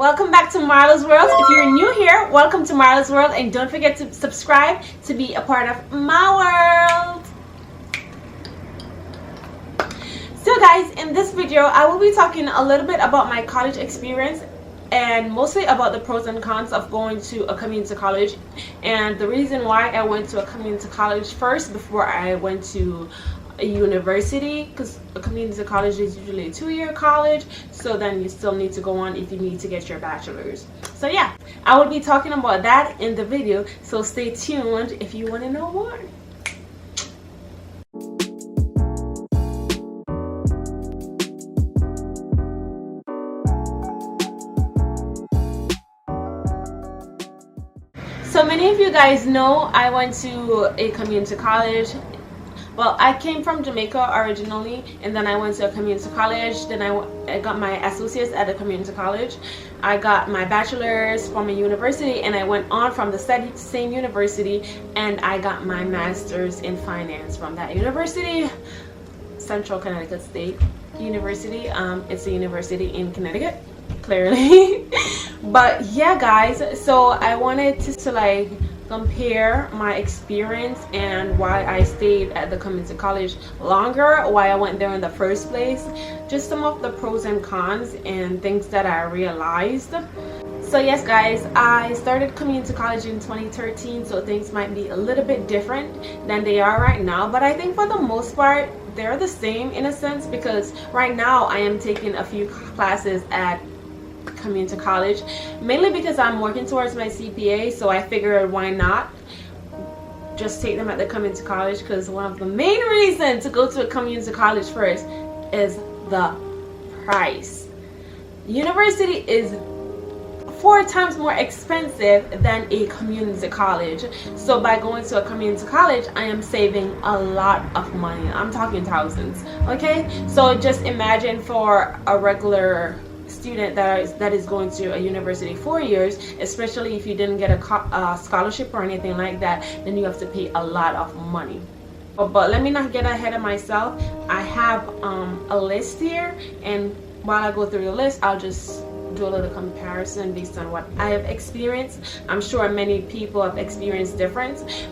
Welcome back to Marla's World. If you're new here, welcome to Marla's World, and don't forget to subscribe to be a part of my world. So guys, in this video I will be talking a little bit about my college experience and mostly about the pros and cons of going to a community college and the reason why I went to a community college first before I went to a university, because a community college is usually a 2-year college, so then you still need to go on if you need to get your bachelor's. So yeah, I will be talking about that in the video, so stay tuned if you want to know more. So many of you guys know I went to a community college. Well, I came from Jamaica originally, and then I went to a community college. Then I got my associates at a community college. I got my bachelor's from a university, and I went on from the same university, and I got my master's in finance from that university, Central Connecticut State University. It's a university in Connecticut, clearly. But yeah, guys, so I wanted to like compare my experience and why I stayed at the community college longer, why I went there in the first place, just some of the pros and cons and things that I realized. So yes guys, I started community college in 2013, so things might be a little bit different than they are right now, but I think for the most part they're the same in a sense, because right now I am taking a few classes at community college, mainly because I'm working towards my CPA, so I figured why not just take them at the community college, because one of the main reasons to go to a community college first is the price. University is 4 times more expensive than a community college, so by going to a community college I am saving a lot of money. I'm talking thousands. Okay, so just imagine for a regular student that is going to a university 4 years, especially if you didn't get a scholarship or anything like that, then you have to pay a lot of money. But let me not get ahead of myself. I have a list here, and while I go through the list I'll just do a little comparison based on what I have experienced. I'm sure many people have experienced different,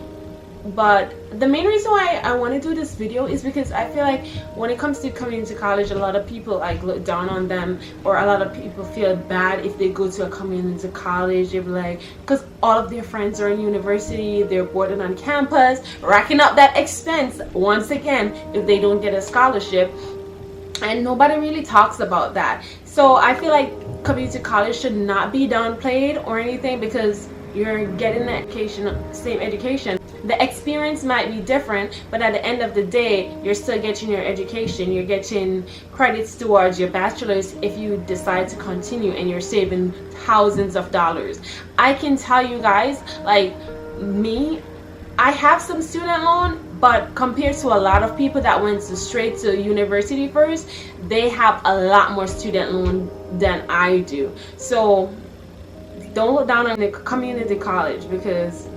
but the main reason why I want to do this video is because I feel like when it comes to community college, a lot of people like look down on them, or a lot of people feel bad if they go to a community college. They're like, because all of their friends are in university, they're boarded on campus, racking up that expense once again if they don't get a scholarship, and nobody really talks about that. So I feel like community college should not be downplayed or anything, because you're getting the education, same education. The experience might be different, but at the end of the day you're still getting your education. You're getting credits towards your bachelor's if you decide to continue, and you're saving thousands of dollars. I can tell you guys, like me, I have some student loan, but compared to a lot of people that went straight to university first, they have a lot more student loan than I do. So don't look down on the community college, because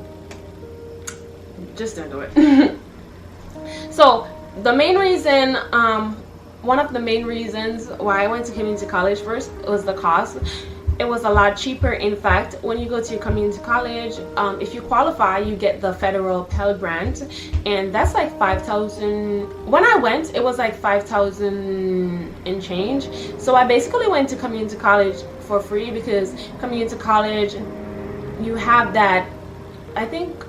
just don't do it. So the main reason, one of the main reasons why I went to community college first was the cost. It was a lot cheaper. In fact, when you go to your community college, if you qualify, you get the federal Pell Grant, and that's like $5,000. When I went, it was like $5,000 and change. So I basically went to community college for free, because community college, you have that, I think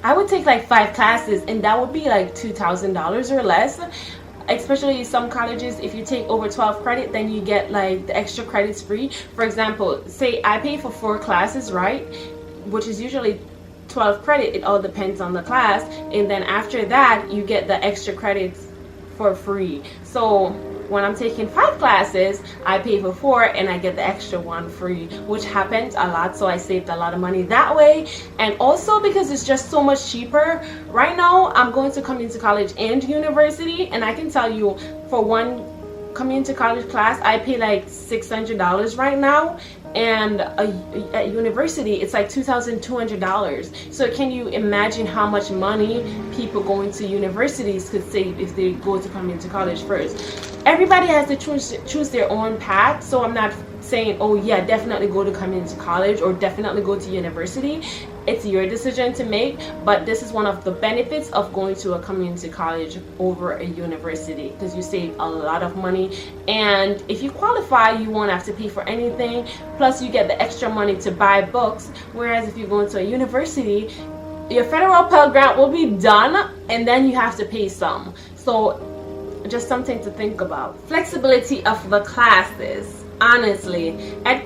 I would take like 5 classes, and that would be like $2,000 or less. Especially some colleges, if you take over 12 credit, then you get like the extra credits free. For example, say I pay for 4 classes, right, which is usually 12 credit. It all depends on the class, and then after that you get the extra credits for free. So when I'm taking 5 classes, I pay for 4 and I get the extra 1 free, which happens a lot. So I saved a lot of money that way, and also because it's just so much cheaper. Right now I'm going to community college and university, and I can tell you for one community college class I pay like $600 right now, and at university it's like $2,200. So can you imagine how much money people going to universities could save if they go to community college first? everybody has to choose their own path. So I'm not saying, oh yeah, definitely go to community college or definitely go to university. It's your decision to make, but this is one of the benefits of going to a community college over a university, because you save a lot of money, and if you qualify you won't have to pay for anything, plus you get the extra money to buy books, whereas if you go into a university, your federal Pell Grant will be done and then you have to pay some. So just something to think about. Flexibility of the classes. Honestly, at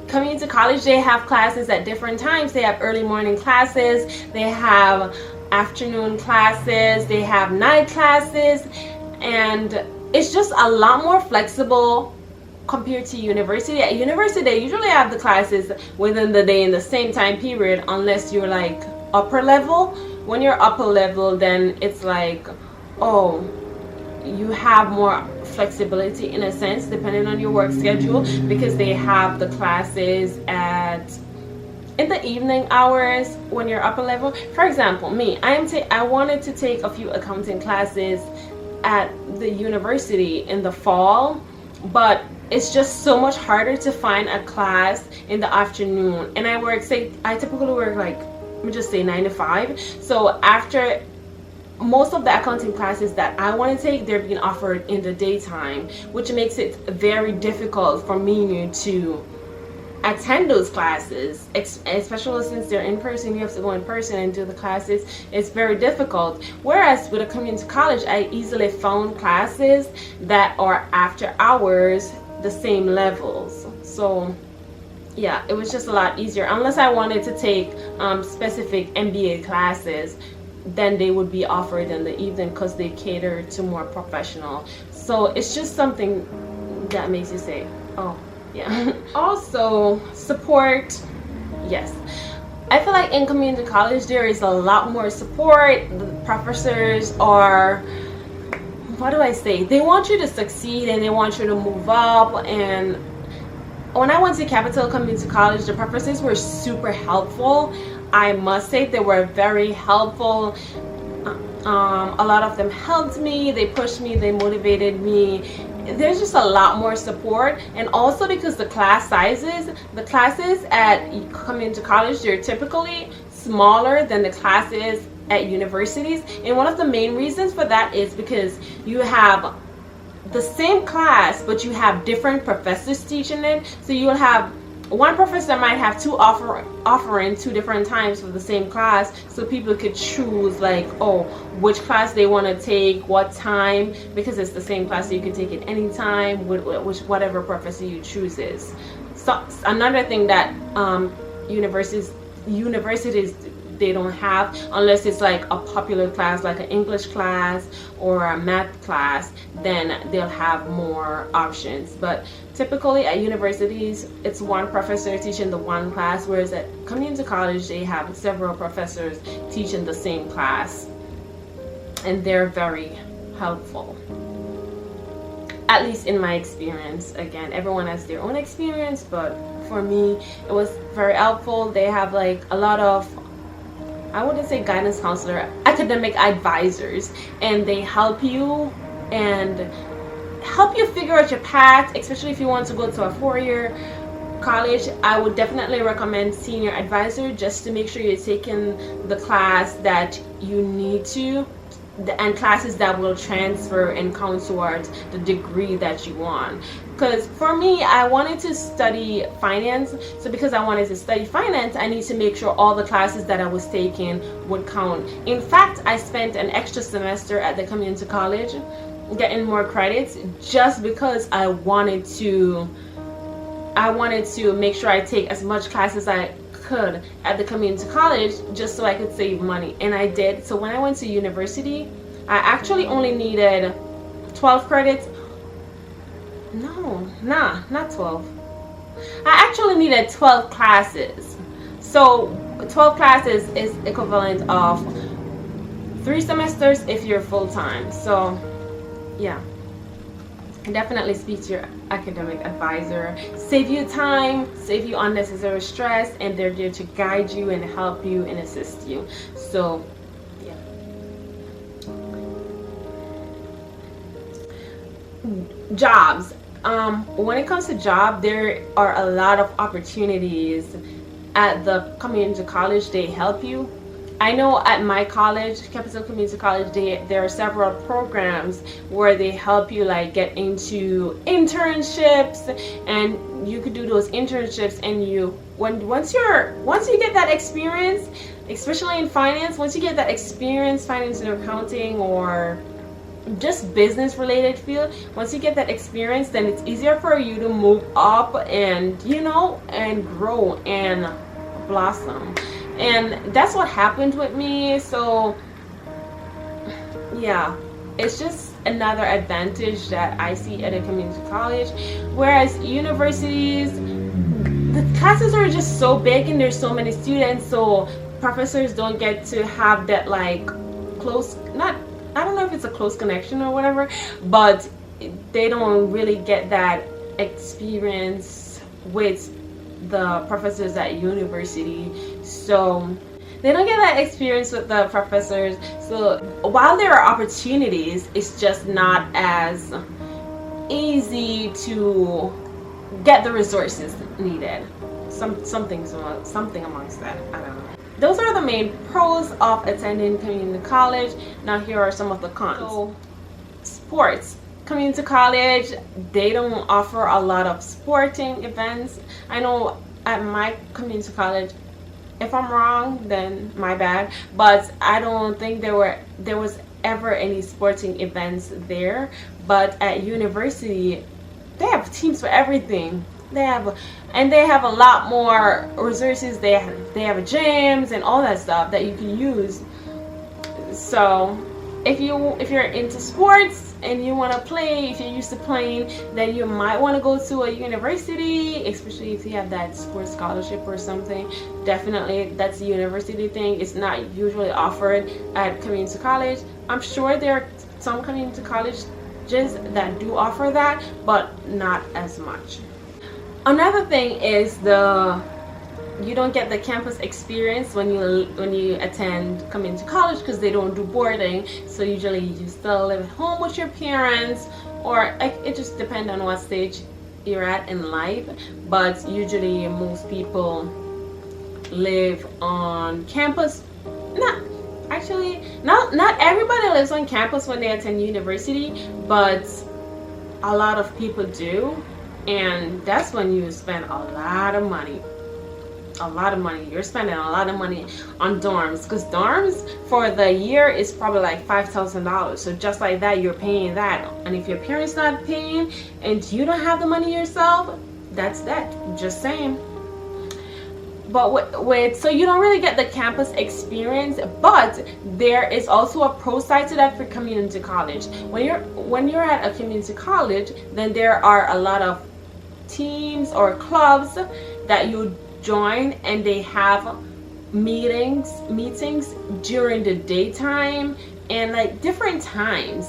community college they have classes at different times. They have early morning classes, they have afternoon classes, they have night classes, and it's just a lot more flexible compared to university. At university they usually have the classes within the day in the same time period, unless you're like upper level. When you're upper level, then it's like, oh, you have more flexibility in a sense depending on your work schedule, because they have the classes in the evening hours when you're upper level. For example, me, I wanted to take a few accounting classes at the university in the fall, but it's just so much harder to find a class in the afternoon, and I typically work like, let me just say 9 to 5. So after most of the accounting classes that I want to take, they're being offered in the daytime, which makes it very difficult for me to attend those classes, especially since they're in person. You have to go in person and do the classes. It's very difficult. Whereas with a community college, I easily found classes that are after hours, the same levels. So yeah, it was just a lot easier. Unless I wanted to take specific MBA classes, then they would be offered in the evening because they cater to more professional. So it's just something that makes you say, oh yeah. Also, support. Yes, I feel like in community college there is a lot more support. The professors are, what do I say, they want you to succeed and they want you to move up. And when I went to Capital Community College, the professors were super helpful. I must say they were very helpful. A lot of them helped me, they pushed me, they motivated me. There's just a lot more support. And also because the classes at community college, they're typically smaller than the classes at universities. And one of the main reasons for that is because you have the same class, but you have different professors teaching it. So you'll have one professor might have two offering 2 different times for the same class, so people could choose like, oh, which class they want to take, what time, because it's the same class, so you can take it anytime with whatever professor you chooses. So another thing that universities they don't have, unless it's like a popular class like an English class or a math class, then they'll have more options. But typically at universities it's one professor teaching the one class, whereas at community college they have several professors teaching the same class, and they're very helpful, at least in my experience. Again, everyone has their own experience, but for me it was very helpful. They have like a lot of, I wouldn't say guidance counselor, academic advisors, and they help you figure out your path, especially if you want to go to a 4-year college. I would definitely recommend senior advisor, just to make sure you're taking the class that you need to, and classes that will transfer and count towards the degree that you want. Because for me, I wanted to study finance, so because I wanted to study finance, I need to make sure all the classes that I was taking would count. In fact, I spent an extra semester at the community college getting more credits, just because I wanted to make sure I take as much classes as I could at the community college, just so I could save money. And I did. So when I went to university, I actually only needed 12 credits. Not 12. I actually needed 12 classes. So 12 classes is equivalent of 3 semesters if you're full-time. So yeah, definitely speak to your academic advisor. Save you time, save you unnecessary stress, and they're there to guide you and help you and assist you. So yeah. Jobs. When it comes to job, there are a lot of opportunities at the community college. They help you. I know at my college, Capital Community College, there are several programs where they help you like get into internships, and you could do those internships, and once you get that experience, especially in finance, once you get that experience, finance and accounting, or just business related field, once you get that experience, then it's easier for you to move up and and grow and blossom. And that's what happened with me. So yeah, it's just another advantage that I see at a community college. Whereas universities, the classes are just so big and there's so many students, so professors don't get to have that like close, I don't know if it's a close connection or whatever, but they don't really get that experience with the professors at university. So they don't get that experience with the professors. So while there are opportunities, it's just not as easy to get the resources needed. Something amongst that. I don't know. Those are the main pros of attending community college. Now here are some of the cons. So, sports. Community college, they don't offer a lot of sporting events. I know at my community college, if I'm wrong, then my bad, but I don't think there was ever any sporting events there. But at university, they have teams for everything. They have a lot more resources. They have gyms and all that stuff that you can use. So if you're into sports and you want to play, if you're used to playing, then you might want to go to a university, especially if you have that sports scholarship or something. Definitely, that's a university thing. It's not usually offered at community college. I'm sure there are some community colleges that do offer that, but not as much. Another thing is you don't get the campus experience when you attend community college, because they don't do boarding. So usually you still live at home with your parents, or it just depends on what stage you're at in life. But usually most people live on campus. Not everybody lives on campus when they attend university, but a lot of people do, and that's when you spend a lot of money. You're spending a lot of money on dorms, because dorms for the year is probably like $5,000. So just like that, you're paying that. And if your parents not paying and you don't have the money yourself, that's that. Just saying. But so you don't really get the campus experience. But there is also a pro side to that for community college. When you're at a community college, then there are a lot of teams or clubs that you join, and they have meetings during the daytime and like different times.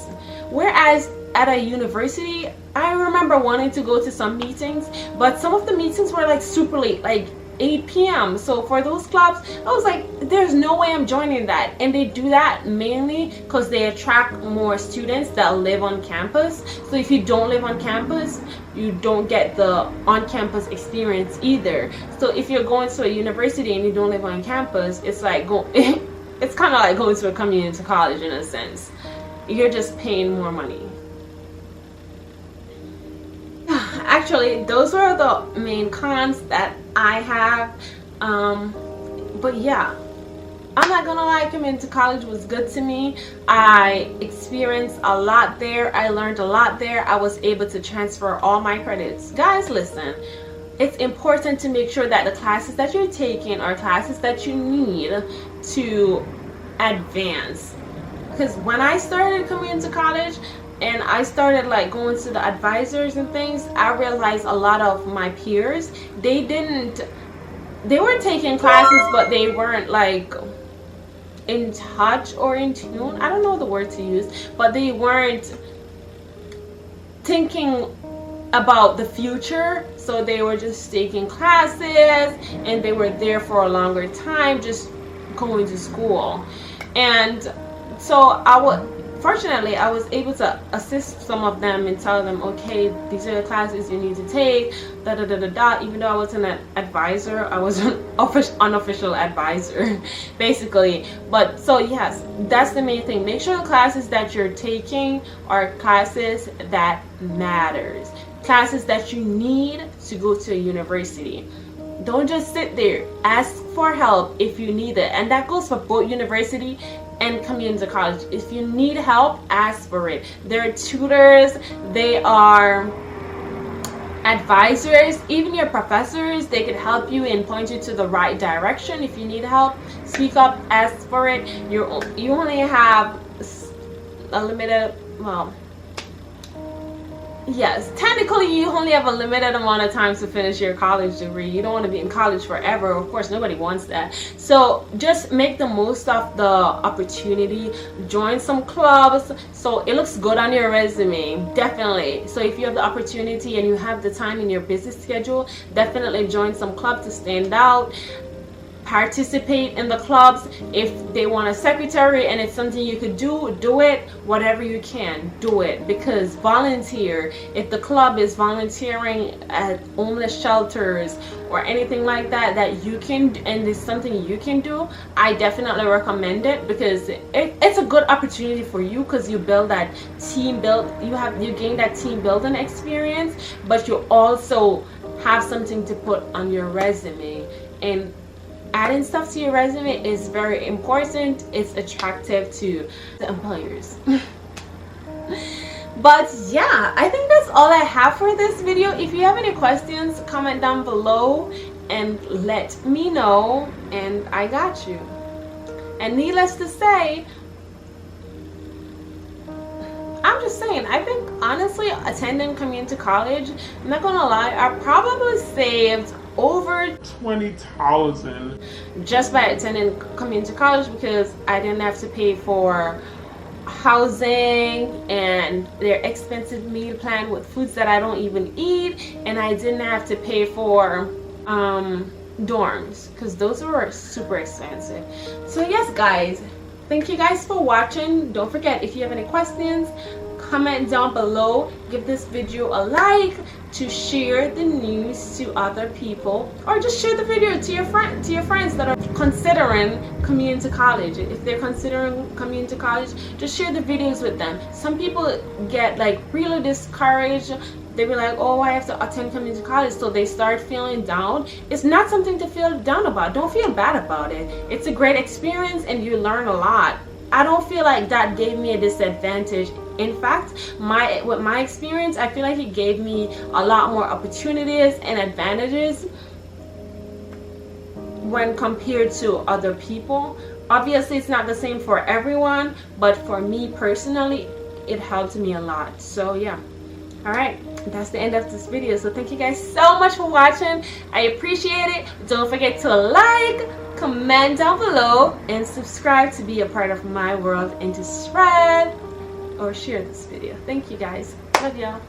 Whereas at a university, I remember wanting to go to some meetings, but some of the meetings were like super late, like 8 p.m. So for those clubs, I was like, there's no way I'm joining that. And they do that mainly because they attract more students that live on campus. So if you don't live on campus, you don't get the on-campus experience either. So if you're going to a university and you don't live on campus, it's like it's kind of like going to a community college in a sense. You're just paying more money. Actually, those are the main cons that I have. But yeah, I'm not gonna lie, community college was good to me. I experienced a lot there. I learned a lot there. I was able to transfer all my credits. Guys, listen, it's important to make sure that the classes that you're taking are classes that you need to advance. Because when I started community college, and I started like going to the advisors and things, I realized a lot of my peers, they were taking classes, but they weren't like in touch or in tune. I don't know the word to use, but they weren't thinking about the future. So they were just taking classes and they were there for a longer time, just going to school. And so fortunately I was able to assist some of them and tell them, okay, these are the classes you need to take, da da da da da. Even though I wasn't an advisor, I was an unofficial advisor basically. But so yes, that's the main thing. Make sure the classes that you're taking are classes that matters, classes that you need to go to a university. Don't just sit there. Ask for help if you need it, and that goes for both university and community college. If you need help, ask for it. There are tutors, they are advisors, even your professors, they can help you and point you to the right direction. If you need help, speak up, ask for it. You only have a limited, well, yes, technically you only have a limited amount of time to finish your college degree. You don't want to be in college forever. Of course, nobody wants that. So just make the most of the opportunity. Join some clubs so it looks good on your resume. Definitely. So if you have the opportunity and you have the time in your busy schedule, definitely join some club to stand out. Participate in the clubs. If they want a secretary and it's something you could do it. Whatever you can, do it, because volunteer. If the club is volunteering at homeless shelters or anything like that, that you can, and it's something you can do, I definitely recommend it, because it's a good opportunity for you, because you build that team you gain that team building experience, but you also have something to put on your resume. And adding stuff to your resume is very important. It's attractive to the employers. But yeah, I think that's all I have for this video. If you have any questions, comment down below and let me know, and I got you. And needless to say, I'm just saying, I think honestly attending community college, I'm not gonna lie, I probably saved over $20,000 just by attending community college, because I didn't have to pay for housing and their expensive meal plan with foods that I don't even eat, and I didn't have to pay for dorms, because those were super expensive. So yes guys, thank you guys for watching. Don't forget, if you have any questions, comment down below. Give this video a like, to share the news to other people, or just share the video to your friends that are considering community college. If they're considering community college, just share the videos with them. Some people get like really discouraged. They be like, oh, I have to attend community college, so they start feeling down. It's not something to feel down about. Don't feel bad about it. It's a great experience and you learn a lot. I don't feel like that gave me a disadvantage. In fact, with my experience, I feel like it gave me a lot more opportunities and advantages when compared to other people. Obviously, it's not the same for everyone, but for me personally, it helped me a lot. So yeah. Alright, that's the end of this video. So thank you guys so much for watching. I appreciate it. Don't forget to like, comment down below, and subscribe to be a part of my world and to spread or share this video. Thank you guys. Love y'all.